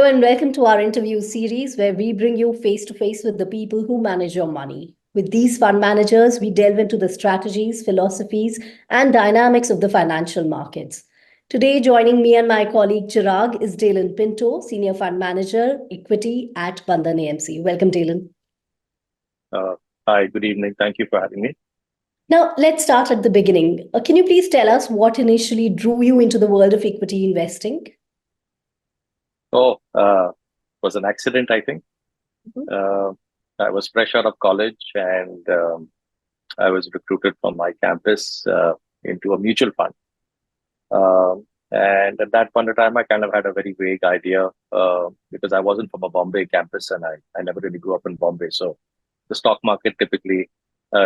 Hello and welcome to our interview series where we bring you face to face with the people who manage your money. With these fund managers, we delve into the strategies, philosophies, and dynamics of the financial markets. Today, joining me and my colleague Chirag is Daylynn Pinto, Senior Fund Manager, Equity at Bandhan AMC. Welcome, Daylynn. Hi, good evening. Thank you for having me. Now, let's start at the beginning. Can you please tell us what initially drew you into the world of equity investing? It was an accident, I think. I was fresh out of college and I was recruited from my campus into a mutual fund. And at that point of time, I kind of had a very vague idea because I wasn't from a Bombay campus and I never really grew up in Bombay. So the stock market typically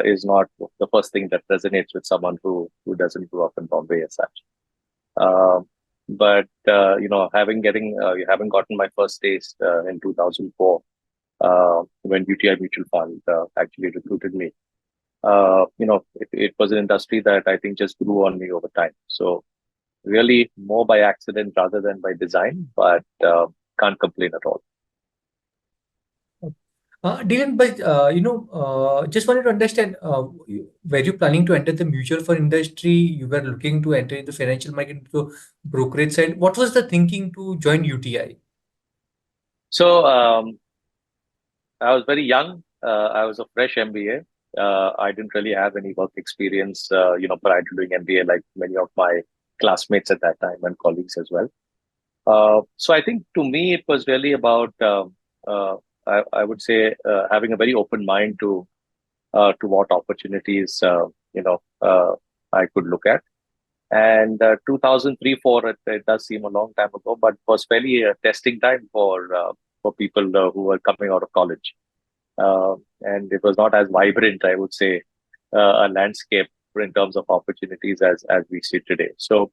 is not the first thing that resonates with someone who doesn't grow up in Bombay as such. But having gotten my first taste in 2004 when UTI Mutual Fund actually recruited me, it was an industry that I think just grew on me over time. So really more by accident rather than by design, but can't complain at all. Daylynn, but just wanted to understand, were you planning to enter the mutual fund industry? You were looking to enter in the financial market, to brokerage side. What was the thinking to join UTI? So I was very young. I was a fresh MBA. I didn't really have any work experience, prior to doing MBA, like many of my classmates at that time and colleagues as well. So I think to me, it was really about I would say having a very open mind to what opportunities I could look at. And 2003-04, it does seem a long time ago, but was fairly a testing time for people who were coming out of college, and it was not as vibrant, I would say, a landscape in terms of opportunities as we see today. So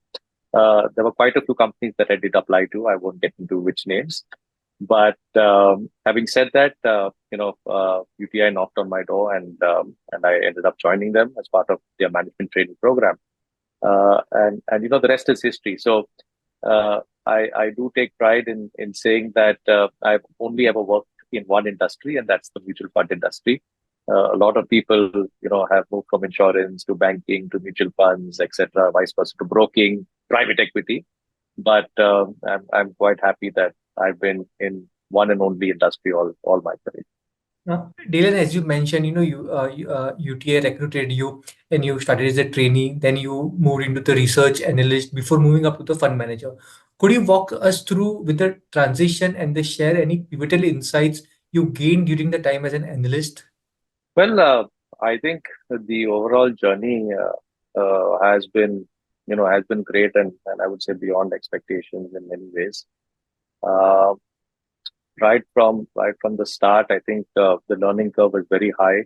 there were quite a few companies that I did apply to. I won't get into which names. But having said that, UTI knocked on my door and I ended up joining them as part of their management training program. And the rest is history. So I do take pride in saying that I've only ever worked in one industry, and that's the mutual fund industry. A lot of people, have moved from insurance to banking to mutual funds, etc., vice versa, to broking, private equity. But I'm quite happy that I've been in one and only industry all my career. Daylynn, as you mentioned, UTI recruited you and you started as a trainee, then you moved into the research analyst before moving up to the fund manager. Could you walk us through with the transition and share any pivotal insights you gained during the time as an analyst? Well, I think the overall journey has been great and I would say beyond expectations in many ways. Right from the start, I think the learning curve was very high.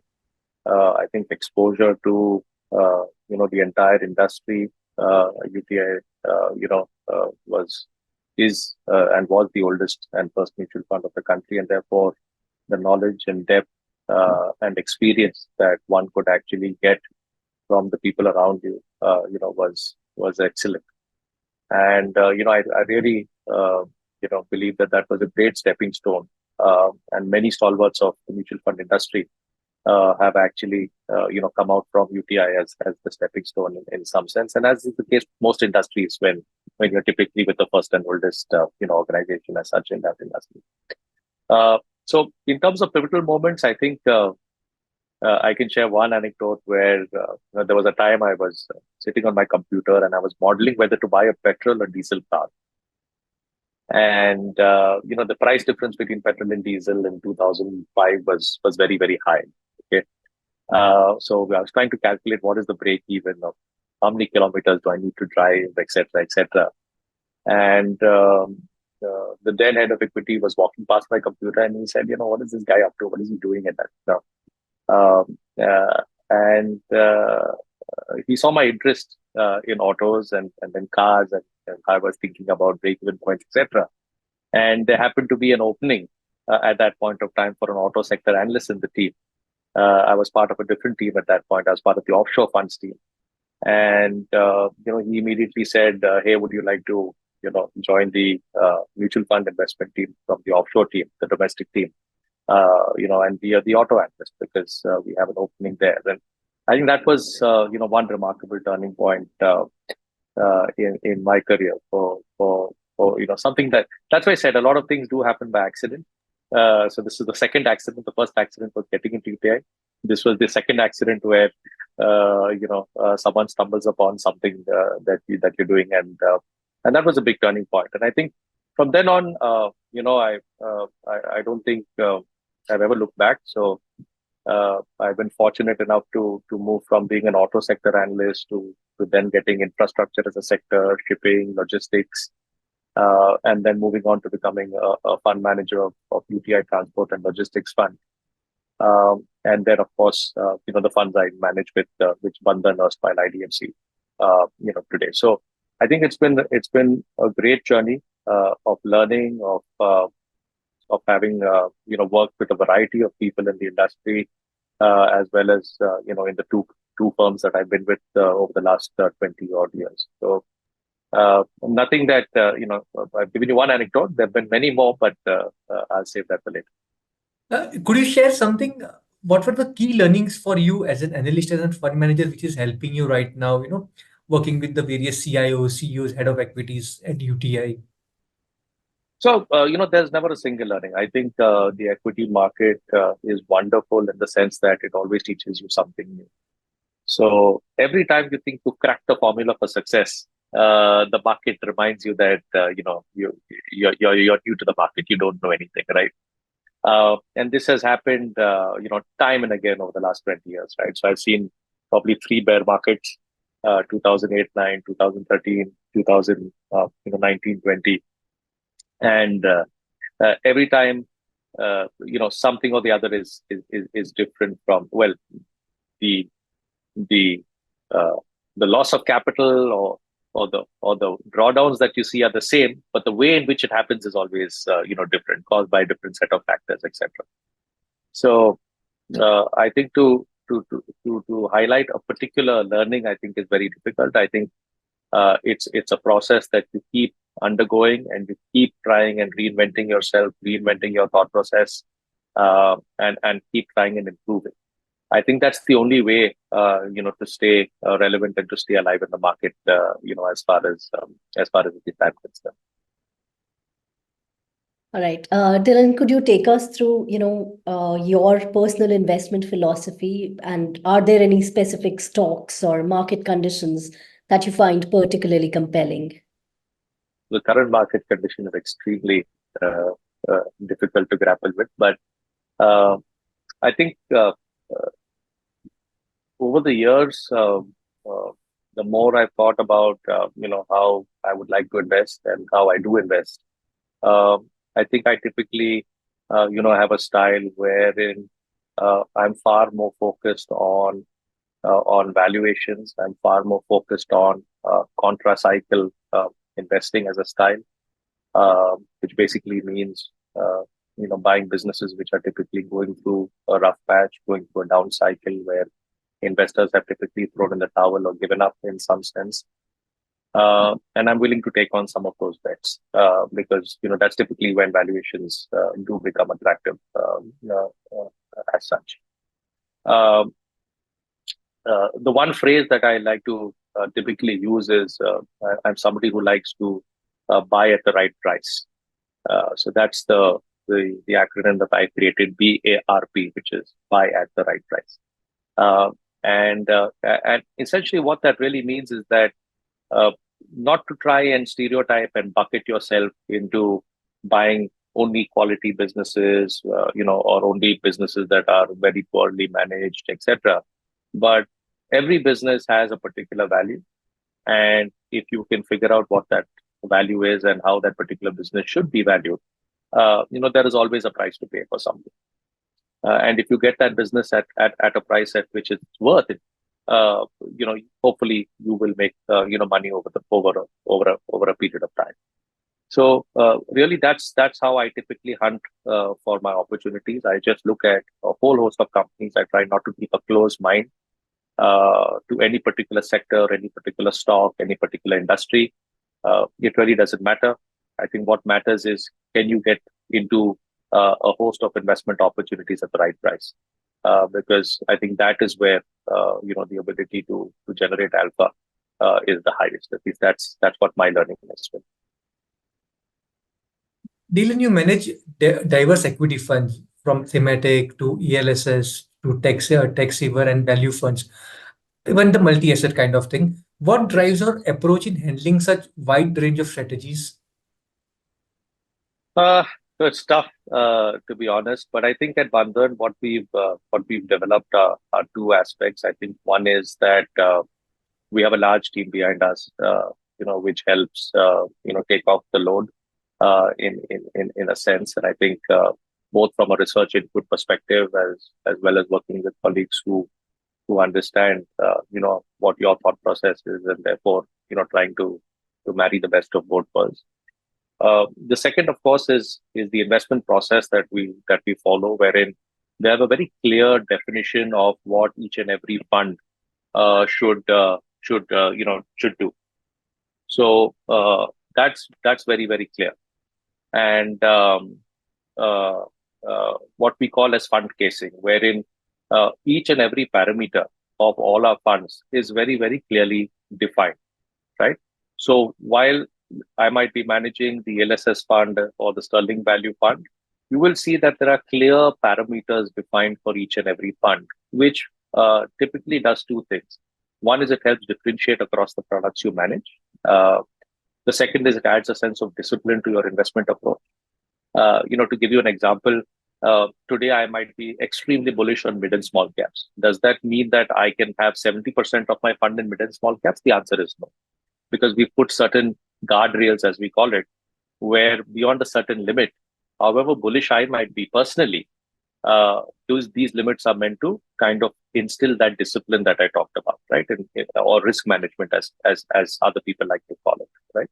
I think exposure to the entire industry, UTI was the oldest and first mutual fund of the country, and therefore the knowledge and depth and experience that one could actually get from the people around you, was excellent. And I really believe that was a great stepping stone. And many stalwarts of the mutual fund industry have actually come out from UTI as the stepping stone in some sense, and as is the case with most industries when you're typically with the first and oldest organization as such in that industry. So in terms of pivotal moments, I think I can share one anecdote where there was a time I was sitting on my computer and I was modeling whether to buy a petrol or diesel car. And the price difference between petrol and diesel in 2005 was very, very high. Okay, so I was trying to calculate what is the break even of how many kilometers do I need to drive, etc., etc. And the then head of equity was walking past my computer and he said, what is this guy up to? What is he doing at that? And he saw my interest in autos and then cars, and I was thinking about break-even points, etc. And there happened to be an opening at that point of time for an auto sector analyst in the team. I was part of a different team at that point. I was part of the offshore funds team. And, he immediately said, hey, would you like to, join the mutual fund investment team from the offshore team, the domestic team, and be the auto analyst because we have an opening there. And I think that was, one remarkable turning point in my career for something that's why I said a lot of things do happen by accident. So this is the second accident. The first accident was getting into UTI. This was the second accident where someone stumbles upon something that you're doing, and that was a big turning point. And I think from then on, I don't think I've ever looked back. So I've been fortunate enough to move from being an auto sector analyst to then getting infrastructure as a sector, shipping, logistics, and then moving on to becoming a fund manager of UTI Transport and Logistics Fund. And then, of course, the funds I manage with which Bandhan AMC, today. So I think it's been a great journey of learning, of having worked with a variety of people in the industry, as well as in the two firms that I've been with over the last 20 odd years. So nothing that I've given you one anecdote. There have been many more, but I'll save that for later. Could you share something? What were the key learnings for you as an analyst and fund manager, which is helping you right now, working with the various CIOs, CEOs, head of equities at UTI? So, there's never a single learning. I think the equity market is wonderful in the sense that it always teaches you something new. So every time you think to crack the formula for success, the market reminds you that, you're new to the market. You don't know anything, right? And this has happened, time and again over the last 20 years, right? So I've seen probably 3 bear markets, 2008, 9, 2013, 2019, 20. And every time, something or the other is different from, well, the loss of capital or the drawdowns that you see are the same, but the way in which it happens is always different, caused by a different set of factors, etc. So I think to highlight a particular learning, I think is very difficult. I think it's a process that you keep undergoing, and you keep trying and reinventing yourself, reinventing your thought process, and keep trying and improving. I think that's the only way, to stay relevant and to stay alive in the market, as far as the time concerned. All right. Daylynn, could you take us through, your personal investment philosophy, and are there any specific stocks or market conditions that you find particularly compelling? The current market conditions are extremely difficult to grapple with, but I think over the years, the more I've thought about how I would like to invest and how I do invest, I think I typically have a style wherein I'm far more focused on valuations. I'm far more focused on contra-cycle investing as a style, which basically means buying businesses which are typically going through a rough patch, going through a down cycle where investors have typically thrown in the towel or given up in some sense. And I'm willing to take on some of those bets because that's typically when valuations do become attractive as such. The one phrase that I like to typically use is I'm somebody who likes to buy at the right price. So that's the acronym that I created, BARP, which is buy at the right price. And essentially what that really means is that not to try and stereotype and bucket yourself into buying only quality businesses, or only businesses that are very poorly managed, etc. But every business has a particular value. And if you can figure out what that value is and how that particular business should be valued, there is always a price to pay for something. And if you get that business at a price at which it's worth it, hopefully you will make money over a period of time. So really, that's how I typically hunt for my opportunities. I just look at a whole host of companies. I try not to keep a closed mind to any particular sector, any particular stock, any particular industry. it really doesn't matter. I think what matters is, can you get into a host of investment opportunities at the right price? Because I think that is where the ability to generate alpha is the highest. At least that's what my learning has been. Daylynn, you manage diverse equity funds from thematic to ELSS to tech saver and value funds, even the multi-asset kind of thing. What drives your approach in handling such wide range of strategies? So it's tough, to be honest. But I think at Bandhan, what we've developed are two aspects. I think one is that we have a large team behind us, which helps take off the load in a sense. And I think both from a research input perspective as well as working with colleagues who understand what your thought process is, and therefore trying to marry the best of both worlds. The second, of course, is the investment process that we follow, wherein they have a very clear definition of what each and every fund should do. So that's very, very clear. And what we call as fund casing, wherein each and every parameter of all our funds is very, very clearly defined, right? So while I might be managing the LSS fund or the Sterling Value Fund, you will see that there are clear parameters defined for each and every fund, which typically does two things. One is it helps differentiate across the products you manage. The second is it adds a sense of discipline to your investment approach. To give you an example, today I might be extremely bullish on mid and small caps. Does that mean that I can have 70% of my fund in mid and small caps? The answer is no, because we put certain guardrails, as we call it, where beyond a certain limit, however bullish I might be personally, these limits are meant to kind of instill that discipline that I talked about, right? Or risk management, as other people like to call it, right?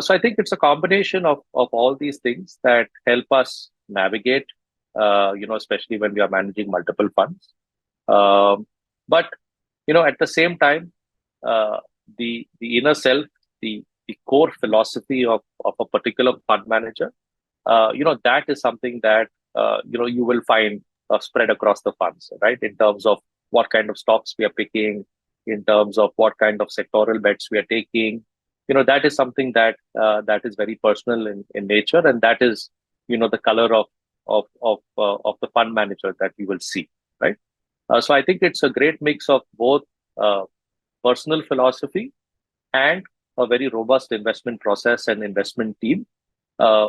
So I think it's a combination of all these things that help us navigate, especially when we are managing multiple funds. But at the same time, the inner self, the core philosophy of a particular fund manager, that is something that you will find spread across the funds, right? In terms of what kind of stocks we are picking, in terms of what kind of sectoral bets we are taking, that is something that is very personal in nature, and that is the color of the fund manager that you will see, right? So I think it's a great mix of both personal philosophy and a very robust investment process and investment team,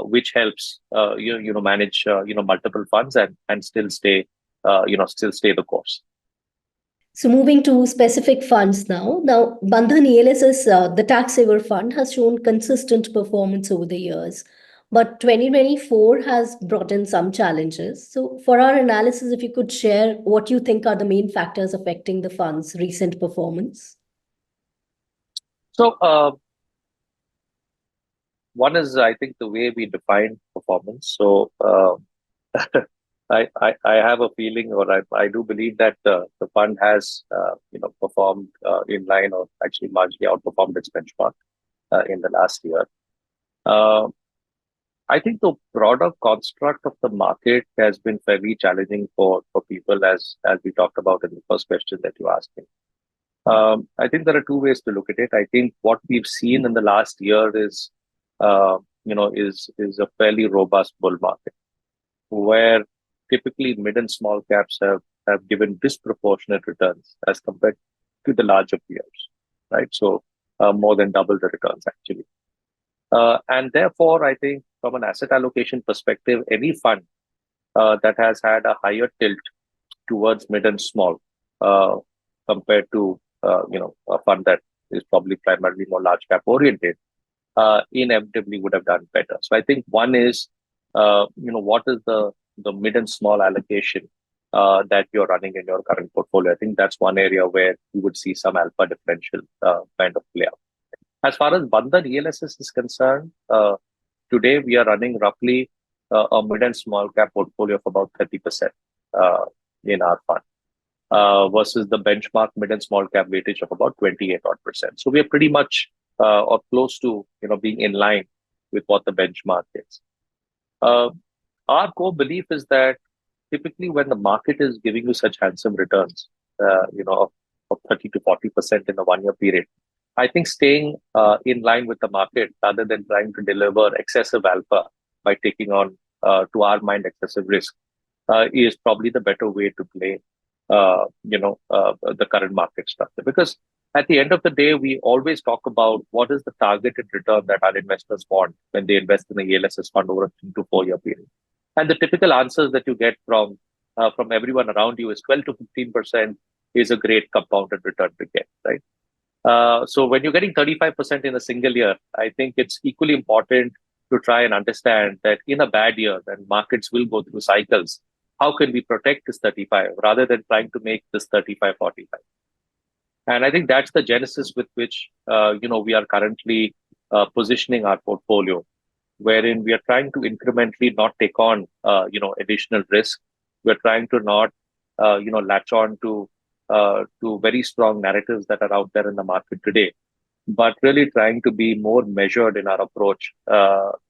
which helps manage multiple funds and still stay the course. So moving to specific funds now. Now, Bandhan ELSS, the tax saver fund, has shown consistent performance over the years, but 2024 has brought in some challenges. So for our analysis, if you could share what you think are the main factors affecting the fund's recent performance. So one is, I think, the way we define performance. So I have a feeling, or I do believe that the fund has performed in line, or actually marginally outperformed its benchmark in the last year. I think the broader construct of the market has been fairly challenging for people, as we talked about in the first question that you asked me. I think there are two ways to look at it. I think what we've seen in the last year is a fairly robust bull market, where typically mid and small caps have given disproportionate returns as compared to the larger peers, right? So more than double the returns, actually. And therefore, I think from an asset allocation perspective, any fund that has had a higher tilt towards mid and small compared to a fund that is probably primarily more large cap oriented, inevitably would have done better. So I think one is, what is the mid and small allocation that you're running in your current portfolio? I think that's one area where you would see some alpha differential kind of play out. As far as Bandhan ELSS is concerned, today we are running roughly a mid and small cap portfolio of about 30% in our fund, versus the benchmark mid and small cap weightage of about 28%. So we are pretty much or close to, being in line with what the benchmark is. Our core belief is that typically when the market is giving you such handsome returns, of 30 to 40% in a 1 year period, I think staying in line with the market rather than trying to deliver excessive alpha by taking on, to our mind, excessive risk is probably the better way to play, the current market structure. Because at the end of the day, we always talk about what is the targeted return that our investors want when they invest in the ELSS fund over a 3 to 4 year period. And the typical answers that you get from everyone around you is 12 to 15% is a great compounded return to get, right? So when you're getting 35% in a single year, I think it's equally important to try and understand that in a bad year, when markets will go through cycles, how can we protect this 35 rather than trying to make this 35, 45? And I think that's the genesis with which, we are currently positioning our portfolio, wherein we are trying to incrementally not take on, additional risk. We're trying to not, latch on to very strong narratives that are out there in the market today, but really trying to be more measured in our approach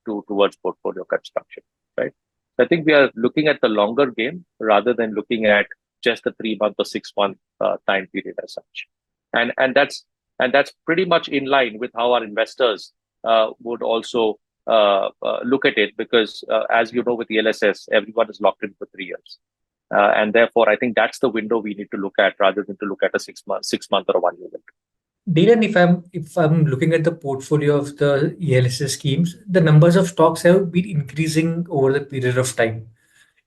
towards portfolio construction, right? I think we are looking at the longer game rather than looking at just a 3 month or 6 month time period as such. And that's pretty much in line with how our investors would also look at it, because as you know, with the LSS, everyone is locked in for 3 years. And therefore, I think that's the window we need to look at rather than to look at a 6 month or a 1 year window. Daylynn, if I'm looking at the portfolio of the ELSS schemes, the numbers of stocks have been increasing over the period of time.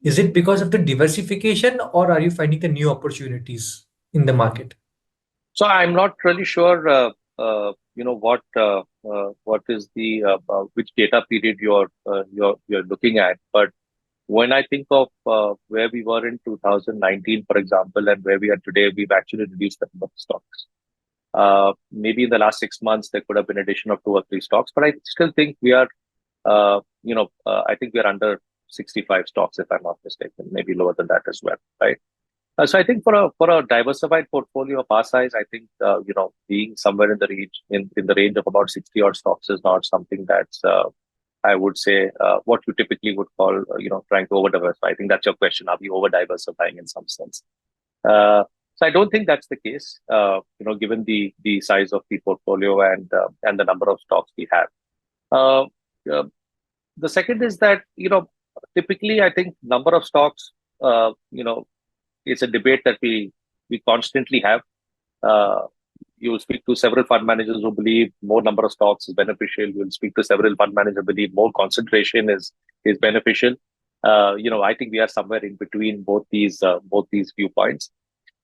Is it because of the diversification, or are you finding the new opportunities in the market? So I'm not really sure, what is the which data period you're looking at, but when I think of where we were in 2019, for example, and where we are today, we've actually reduced the number of stocks. Maybe in the last 6 months, there could have been addition of 2 or 3 stocks, but I still think we are, I think we are under 65 stocks, if I'm not mistaken, maybe lower than that as well, right? So I think for a diversified portfolio of our size, I think, being somewhere in the range of about 60 odd stocks is not something that's, I would say, what you typically would call, trying to over-diversify. I think that's your question. Are we over-diversifying in some sense? So I don't think that's the case, given the size of the portfolio and the number of stocks we have. The second is that, typically, I think number of stocks, it's a debate that we constantly have. You will speak to several fund managers who believe more number of stocks is beneficial. You will speak to several fund managers who believe more concentration is beneficial. I think we are somewhere in between both these viewpoints.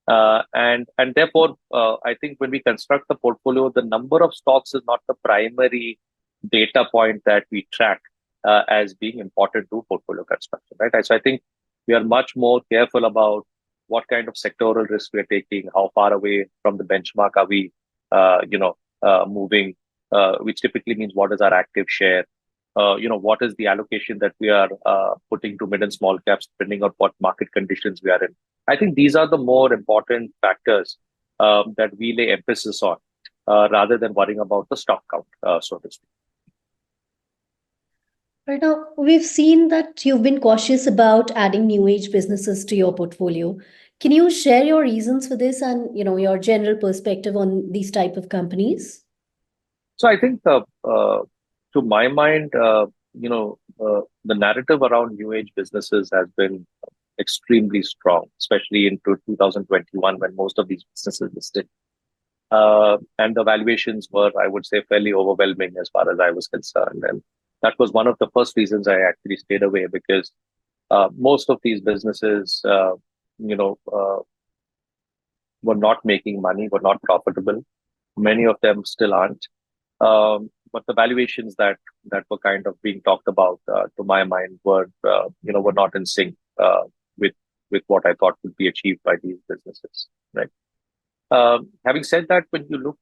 And therefore, I think when we construct the portfolio, the number of stocks is not the primary data point that we track as being important to portfolio construction, right? So I think we are much more careful about what kind of sectoral risk we are taking, how far away from the benchmark are we, moving, which typically means what is our active share, what is the allocation that we are putting to mid and small caps, depending on what market conditions we are in. I think these are the more important factors that we lay emphasis on, rather than worrying about the stock count, so to speak. Right now, we've seen that you've been cautious about adding new age businesses to your portfolio. Can you share your reasons for this and, your general perspective on these type of companies? So I think, to my mind, the narrative around new age businesses has been extremely strong, especially into 2021 when most of these businesses listed. And the valuations were, I would say, fairly overwhelming as far as I was concerned. And that was one of the first reasons I actually stayed away, because most of these businesses, were not making money, were not profitable. Many of them still aren't. But the valuations that were kind of being talked about, to my mind, were not in sync with what I thought would be achieved by these businesses, right? Having said that, when you look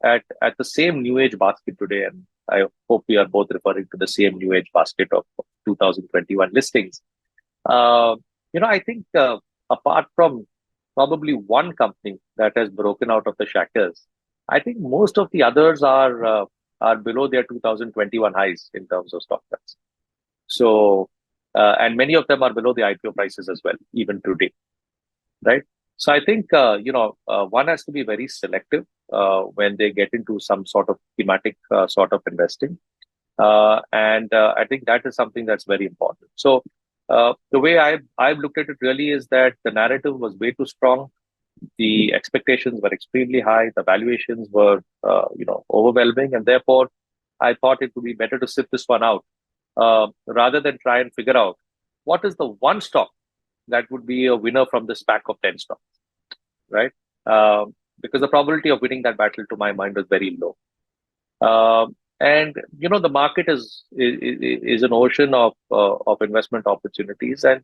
at the same new age basket today, and I hope we are both referring to the same new age basket of 2021 listings, I think apart from probably one company that has broken out of the shackles, I think most of the others are below their 2021 highs in terms of stock price. So, and many of them are below the IPO prices as well, even today, right? So I think one has to be very selective when they get into some sort of thematic sort of investing, and I think that is something that's very important. So the way I've looked at it really is that the narrative was way too strong. The expectations were extremely high. The valuations were, overwhelming, and therefore, I thought it would be better to sit this one out rather than try and figure out what is the one stock that would be a winner from this pack of 10 stocks, right? Because the probability of winning that battle, to my mind, was very low. And the market is an ocean of investment opportunities, and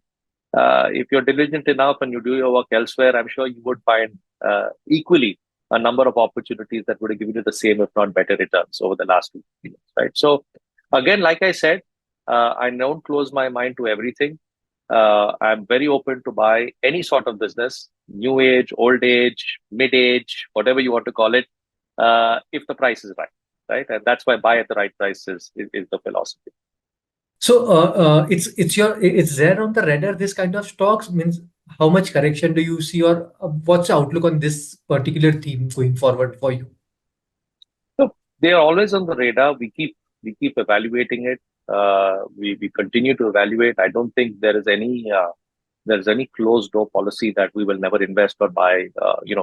if you're diligent enough and you do your work elsewhere, I'm sure you would find equally a number of opportunities that would have given you the same, if not better, returns over the last 2 years, right? So again, like I said, I don't close my mind to everything. I'm very open to buy any sort of business, new age, old age, mid age, whatever you want to call it, if the price is right? And that's why buy at the right price is the philosophy. So it's there on the radar, this kind of stocks. Means how much correction do you see, or what's the outlook on this particular theme going forward for you? So they are always on the radar. We keep evaluating it. We continue to evaluate. I don't think there is any closed door policy that we will never invest or buy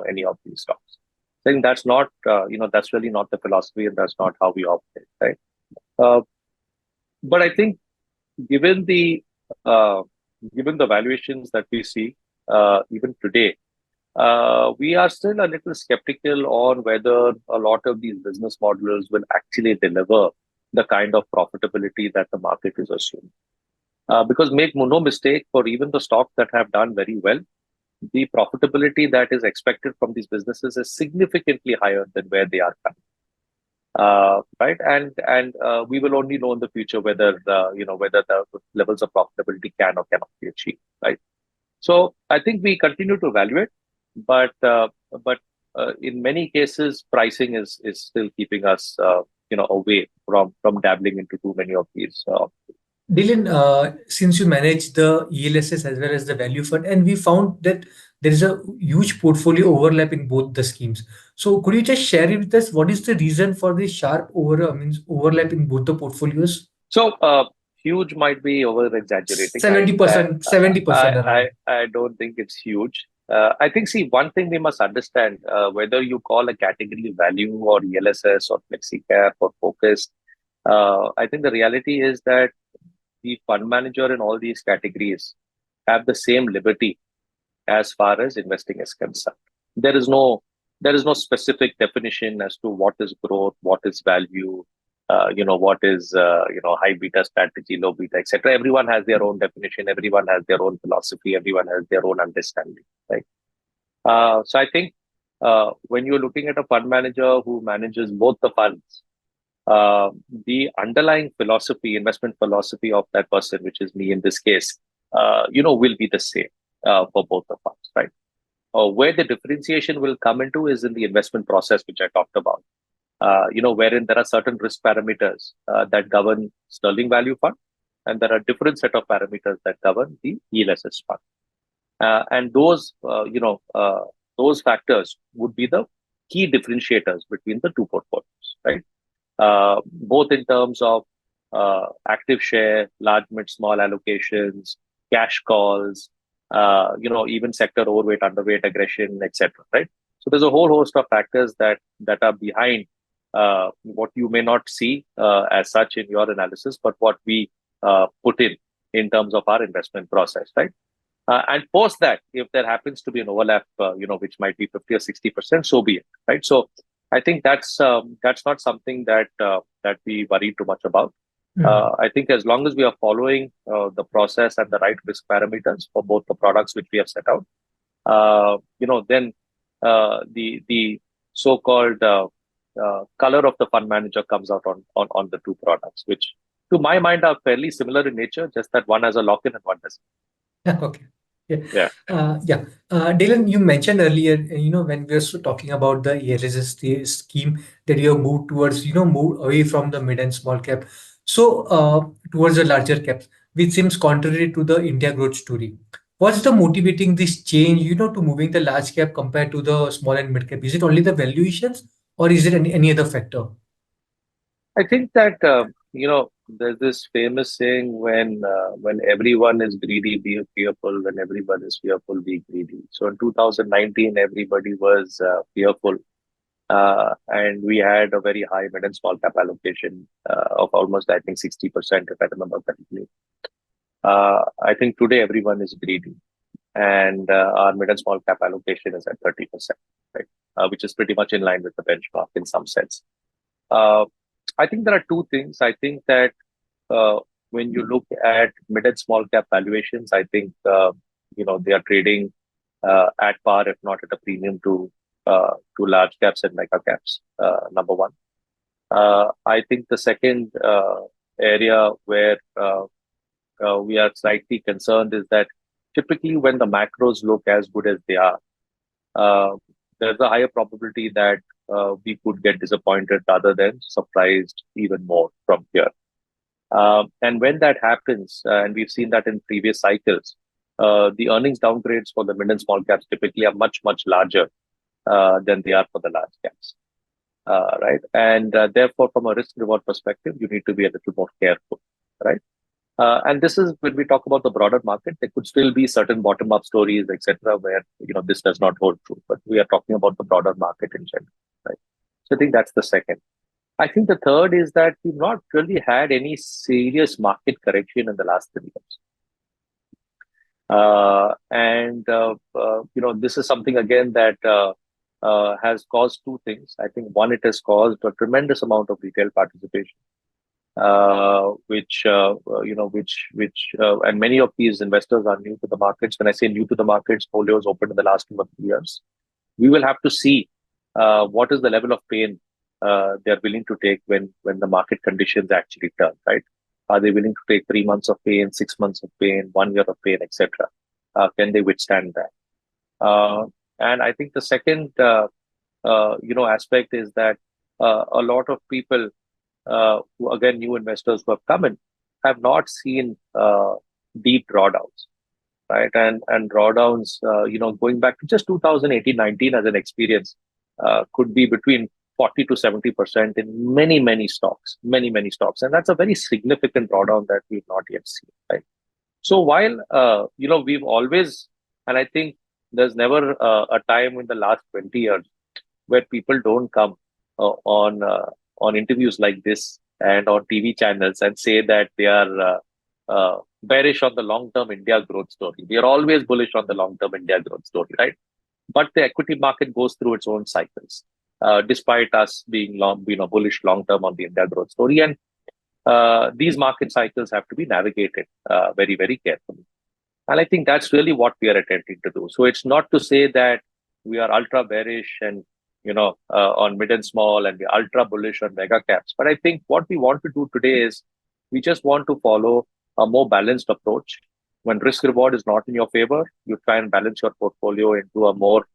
any of these stocks. I think that's not that's really not the philosophy, and that's not how we operate, right? But I think given the valuations that we see even today, we are still a little skeptical on whether a lot of these business models will actually deliver the kind of profitability that the market is assuming. Because make no mistake, for even the stocks that have done very well, the profitability that is expected from these businesses is significantly higher than where they are currently. Right, and we will only know in the future whether the levels of profitability can or cannot be achieved. Right, so I think we continue to evaluate, but in many cases, pricing is still keeping us away from dabbling into too many of these. Daylynn, since you manage the ELSS as well as the value fund, and we found that there is a huge portfolio overlap in both the schemes. So could you just share it with us? What is the reason for this sharp overlap in both the portfolios? So huge might be over exaggerating. 70%, 70% around. I don't think it's huge. I think, see, one thing we must understand, whether you call a category value or ELSS or flexi-cap or focus, I think the reality is that the fund manager in all these categories have the same liberty as far as investing is concerned. There is no specific definition as to what is growth, what is value, what is high beta strategy, low beta, etc. Everyone has their own definition. Everyone has their own philosophy. Everyone has their own understanding, right? So I think when you're looking at a fund manager who manages both the funds, the underlying philosophy, investment philosophy of that person, which is me in this case, will be the same for both the funds, right? Where the differentiation will come into is in the investment process, which I talked about. Wherein there are certain risk parameters that govern sterling value fund, and there are different set of parameters that govern the ELSS fund. And those factors would be the key differentiators between the two portfolios, right? Both in terms of active share, large, mid, small allocations, cash calls, even sector overweight, underweight, aggression, etc. Right? So there's a whole host of factors that are behind what you may not see as such in your analysis, but what we put in terms of our investment process, right? And post that, if there happens to be an overlap, which might be 50 or 60%, so be it, right? So I think that's not something that we worry too much about. I think as long as we are following the process and the right risk parameters for both the products which we have set out, then the so-called color of the fund manager comes out on the two products, which to my mind are fairly similar in nature, just that one has a lock-in and one doesn't. Okay. Yeah. Daylynn, you mentioned earlier, when we were talking about the ELSS scheme, that you have moved towards, move away from the mid and small cap. So, towards the larger caps, which seems contrary to the India growth story. What's the motivating this change, to moving the large cap compared to the small and mid cap? Is it only the valuations, or is it any other factor? I think that there's this famous saying, when everyone is greedy, be fearful. When everyone is fearful, be greedy. So in 2019, everybody was fearful, and we had a very high mid and small cap allocation of almost, I think, 60%, if I remember correctly. I think today everyone is greedy, and our mid and small cap allocation is at 30%, right? Which is pretty much in line with the benchmark in some sense. I think there are two things. I think that when you look at mid and small cap valuations, I think they are trading at par, if not at a premium to large caps and mega caps. Number one. I think the second area where we are slightly concerned is that typically when the macros look as good as they are, there's a higher probability that we could get disappointed rather than surprised even more from here. And when that happens, and we've seen that in previous cycles, the earnings downgrades for the mid and small caps typically are much, much larger than they are for the large caps. Right. And therefore, from a risk reward perspective, you need to be a little more careful. Right. And this is when we talk about the broader market, there could still be certain bottom up stories, etc., where this does not hold true. But we are talking about the broader market in general. Right. So I think that's the second. I think the third is that we've not really had any serious market correction in the last 3 years. This is something again that has caused two things. I think one, it has caused a tremendous amount of retail participation, which and many of these investors are new to the markets. When I say new to the markets, folios opened in the last 2 or 3 years. We will have to see what is the level of pain they are willing to take when the market conditions actually turn, right? Are they willing to take 3 months of pain, 6 months of pain, 1 year of pain, etc.? Can they withstand that? And I think the second, aspect is that a lot of people, who again, new investors who have come in, have not seen deep drawdowns, right? And drawdowns, going back to just 2018-19 as an experience, could be between 40 to 70% in many stocks, many stocks. And that's a very significant drawdown that we've not yet seen, right? So while, we've always, and I think there's never a time in the last 20 years where people don't come on interviews like this and on TV channels and say that they are bearish on the long-term India growth story. We are always bullish on the long-term India growth story, right? But the equity market goes through its own cycles, despite us being bullish long-term on the India growth story. And these market cycles have to be navigated very, very carefully. And I think that's really what we are attempting to do. So it's not to say that we are ultra bearish and on mid and small, and we're ultra bullish on mega caps. But I think what we want to do today is we just want to follow a more balanced approach. When risk reward is not in your favor, you try and balance your portfolio into a more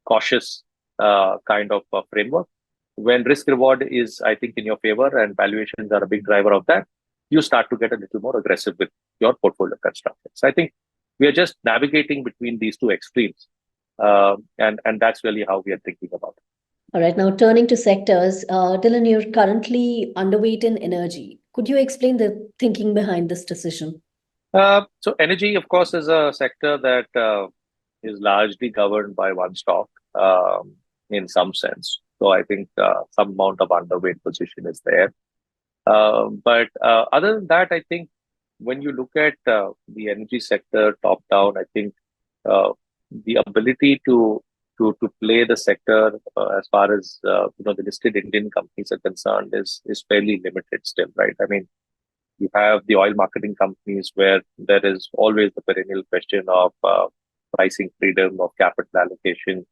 cautious kind of framework. When risk reward is, I think, in your favor and valuations are a big driver of that, you start to get a little more aggressive with your portfolio construction. So I think we are just navigating between these two extremes. And that's really how we are thinking about it. All right, now turning to sectors, Daylynn, you're currently underweight in energy. Could you explain the thinking behind this decision? So energy, of course, is a sector that is largely governed by one stock in some sense. So I think some amount of underweight position is there. But other than that, I think when you look at the energy sector top down, I think the ability to play the sector as far as the listed Indian companies are concerned is fairly limited still, right? I mean, you have the oil marketing companies where there is always the perennial question of pricing freedom, of capital allocation.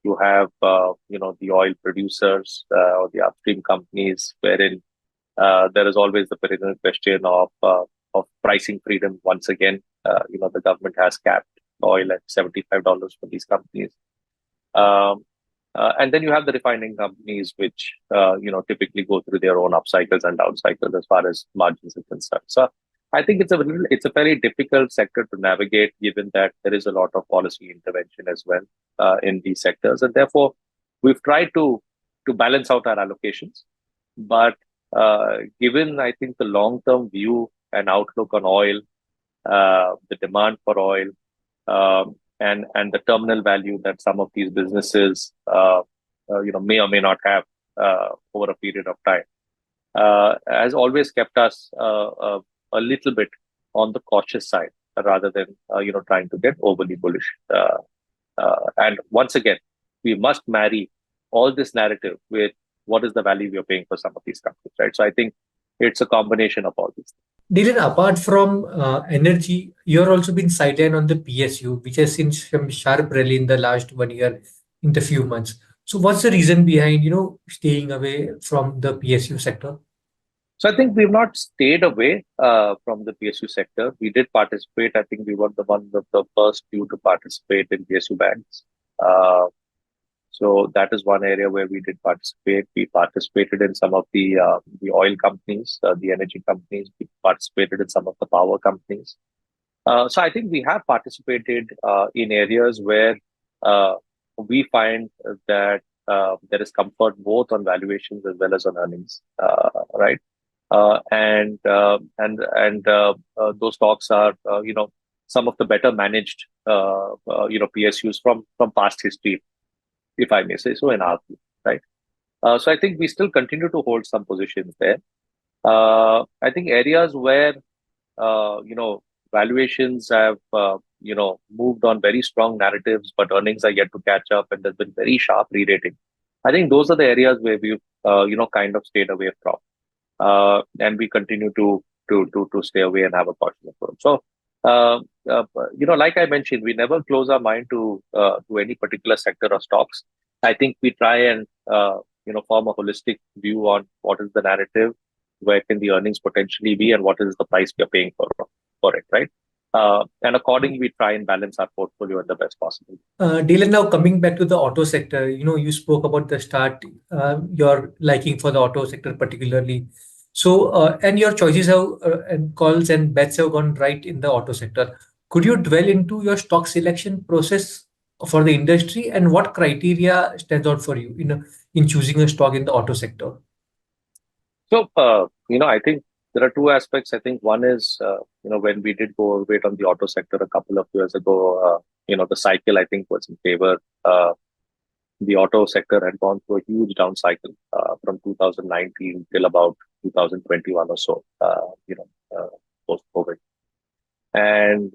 You have the oil producers or the upstream companies wherein there is always the perennial question of pricing freedom once again the government has capped oil at $75 for these companies. And then you have the refining companies, which typically go through their own up cycles and down cycles as far as margins are concerned. So I think it's a very difficult sector to navigate, given that there is a lot of policy intervention as well in these sectors, and therefore we've tried to balance out our allocations. But given, I think, the long-term view and outlook on oil, the demand for oil, and the terminal value that some of these businesses may or may not have over a period of time, has always kept us a little bit on the cautious side rather than trying to get overly bullish. And once again, we must marry all this narrative with what is the value we are paying for some of these companies, right? So I think it's a combination of all these things. Daylynn, apart from energy, you're also been sidelined on the PSU, which has seen some sharp rally in the last 1 year, in the few months. So what's the reason behind, staying away from the PSU sector? So I think we've not stayed away from the PSU sector. We did participate. I think we were one of the first few to participate in PSU banks. So that is one area where we did participate. We participated in some of the oil companies, the energy companies. We participated in some of the power companies. So I think we have participated in areas where we find that there is comfort both on valuations as well as on earnings, right? And those stocks are some of the better managed PSUs from past history, if I may say so, in our view, right? So I think we still continue to hold some positions there. I think areas where valuations have moved on very strong narratives, but earnings are yet to catch up, and there's been very sharp re-rating. I think those are the areas where we've kind of stayed away from. And we continue to stay away and have a cautious approach. So, like I mentioned, we never close our mind to any particular sector or stocks. I think we try and form a holistic view on what is the narrative, where can the earnings potentially be, and what is the price we are paying for it, right? And accordingly, we try and balance our portfolio in the best possible. Daylynn, now coming back to the auto sector, you spoke about the start, your liking for the auto sector particularly. So, and your choices have and calls and bets have gone right in the auto sector. Could you dwell into your stock selection process for the industry, and what criteria stands out for you in choosing a stock in the auto sector? So, I think there are two aspects. I think one is, when we did go overweight on the auto sector a couple of years ago, the cycle, I think, was in favor. The auto sector had gone through a huge down cycle from 2019 till about 2021 or so, post-COVID. And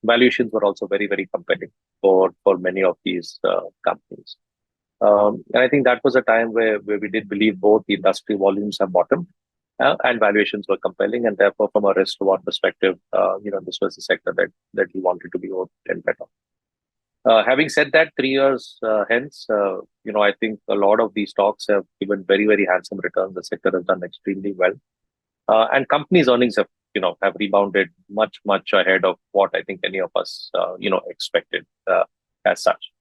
valuations were also very, very compelling for many of these companies. And I think that was a time where we did believe both the industry volumes have bottomed and valuations were compelling. And therefore, from a risk-reward perspective, this was the sector that we wanted to be owned and better. Having said that, 3 years hence, I think a lot of these stocks have given very, very handsome returns. The sector has done extremely well. And companies' earnings have rebounded much, much ahead of what I think any of us, expected as such,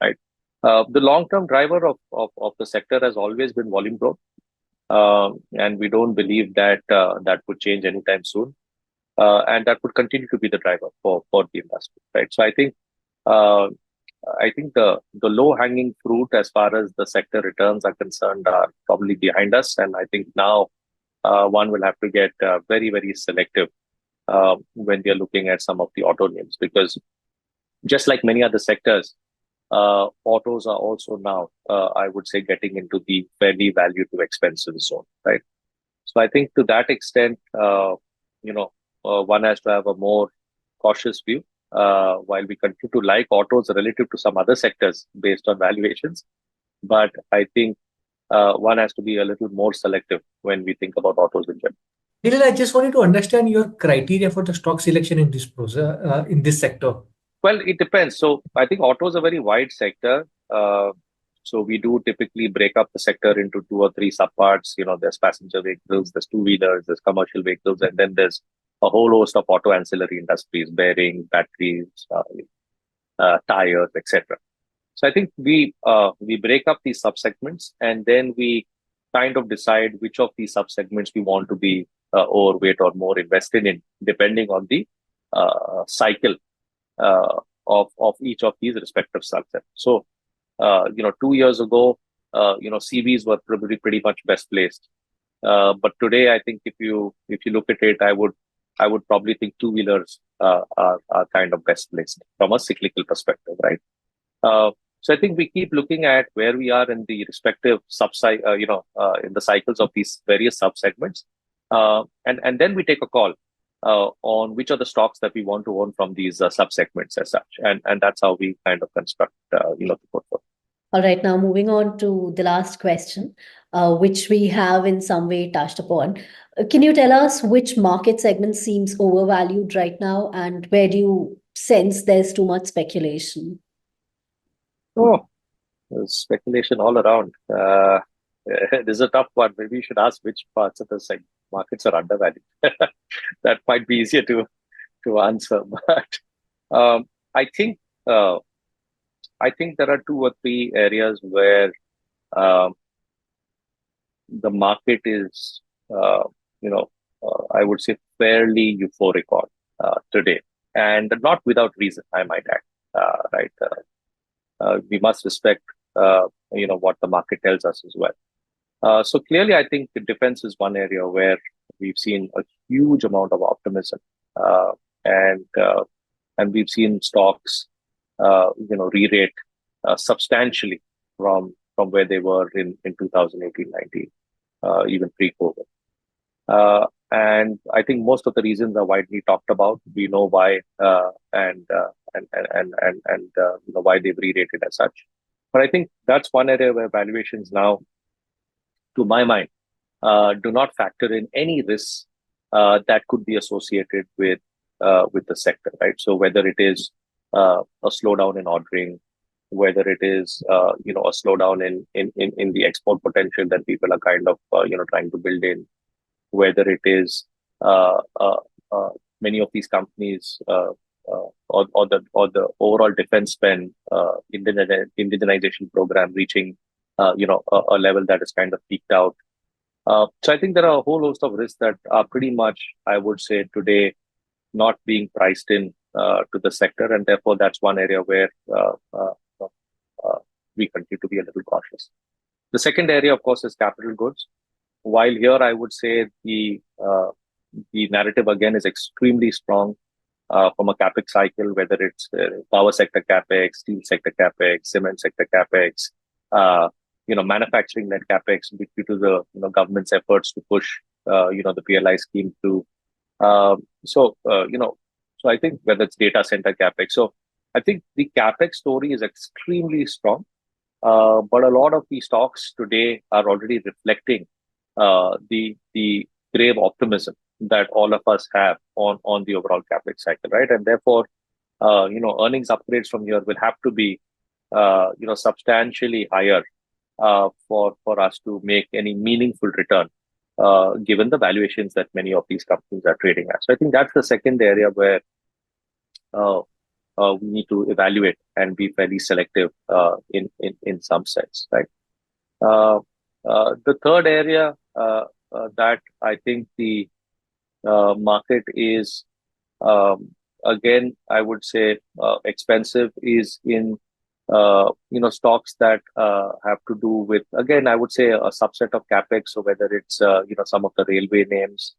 right? The long-term driver of the sector has always been volume growth. And we don't believe that that would change anytime soon. And that would continue to be the driver for the industry, right? So I think the low-hanging fruit as far as the sector returns are concerned are probably behind us. And I think now one will have to get very, very selective when we are looking at some of the auto names, because just like many other sectors, autos are also now, I would say, getting into the fairly value to expensive zone, right? So I think to that extent, one has to have a more cautious view. While we continue to like autos relative to some other sectors based on valuations, but I think one has to be a little more selective when we think about autos in general. Daylynn, I just wanted to understand your criteria for the stock selection in this process, in this sector. Well, it depends. So I think auto is a very wide sector. So we do typically break up the sector into 2 or 3 subparts. There's passenger vehicles, there's two-wheelers, there's commercial vehicles, and then there's a whole host of auto ancillary industries, bearings, batteries, tires, etc. So I think we break up these subsegments, and then we kind of decide which of these subsegments we want to be overweight or more invested in, depending on the cycle of each of these respective subsets. So 2 years ago, CVs were probably pretty much best placed. But today, I think if you look at it, I would probably think two-wheelers are kind of best placed from a cyclical perspective, right? So I think we keep looking at where we are in the respective in the cycles of these various subsegments, and then we take a call on which are the stocks that we want to own from these subsegments as such, and that's how we kind of construct the portfolio. All right, now moving on to the last question, which we have in some way touched upon. Can you tell us which market segment seems overvalued right now, and where do you sense there's too much speculation? Oh, there's speculation all around. This is a tough one. Maybe you should ask which parts of the markets are undervalued. That might be easier to answer. But I think there are 2 or 3 areas where the market is, I would say, fairly euphoric on today, and not without reason, I might add. Right. We must respect, what the market tells us as well. So clearly, I think the defense is one area where we've seen a huge amount of optimism, and we've seen stocks, re-rate substantially from where they were in 2018-19, even pre-COVID. And I think most of the reasons are widely talked about. We know why, and why they've re-rated as such. But I think that's one area where valuations now, to my mind, do not factor in any risks that could be associated with the sector, right? So whether it is a slowdown in ordering, whether it is a slowdown in the export potential that people are kind of trying to build in, whether it is many of these companies or the overall defense spend, indigenization program reaching a level that is kind of peaked out. So I think there are a whole host of risks that are pretty much, I would say, today not being priced in to the sector, and therefore that's one area where we continue to be a little cautious. The second area, of course, is capital goods. While here, I would say the narrative again is extremely strong from a capex cycle, whether it's power sector capex, steel sector capex, cement sector capex, manufacturing net capex due to the government's efforts to push the PLI scheme through. So I think whether it's data center capex, so I think the capex story is extremely strong, but a lot of these stocks today are already reflecting the grave optimism that all of us have on the overall capex cycle, right? And therefore, earnings upgrades from here will have to be, substantially higher for us to make any meaningful return, given the valuations that many of these companies are trading at. So I think that's the second area where we need to evaluate and be fairly selective in some sense, right? The third area that I think the market is, again, I would say expensive is in stocks that have to do with, again, I would say a subset of capex. So whether it's some of the railway names,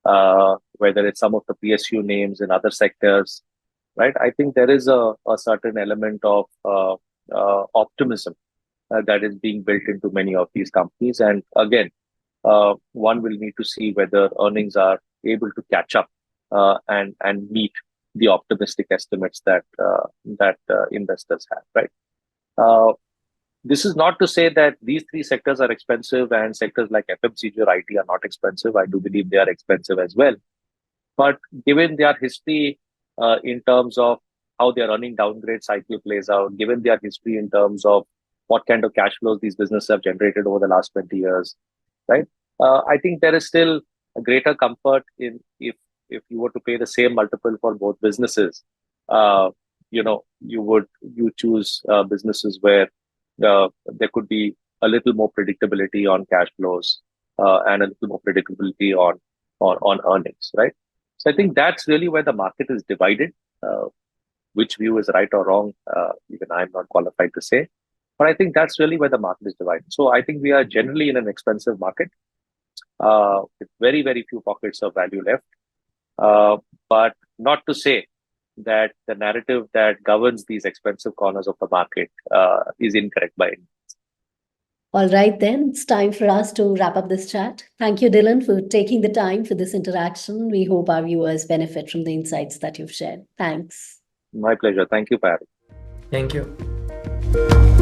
whether it's some of the PSU names in other sectors, right? I think there is a certain element of optimism that is being built into many of these companies, and again, one will need to see whether earnings are able to catch up and meet the optimistic estimates that investors have, right? This is not to say that these 3 sectors are expensive and sectors like FMCG or IT are not expensive. I do believe they are expensive as well. But given their history in terms of how their earning downgrade cycle plays out, given their history in terms of what kind of cash flows these businesses have generated over the last 20 years, right? I think there is still a greater comfort in if if you were to pay the same multiple for both businesses, you choose businesses where there could be a little more predictability on cash flows and a little more predictability on earnings, right? So I think that's really where the market is divided. Which view is right or wrong, even I'm not qualified to say. But I think that's really where the market is divided. So I think we are generally in an expensive market with very, very few pockets of value left. But not to say that the narrative that governs these expensive corners of the market is incorrect by any means. All right, then it's time for us to wrap up this chat. Thank you, Daylynn, for taking the time for this interaction. We hope our viewers benefit from the insights that you've shared. Thanks. My pleasure. Thank you, Parry. Thank you.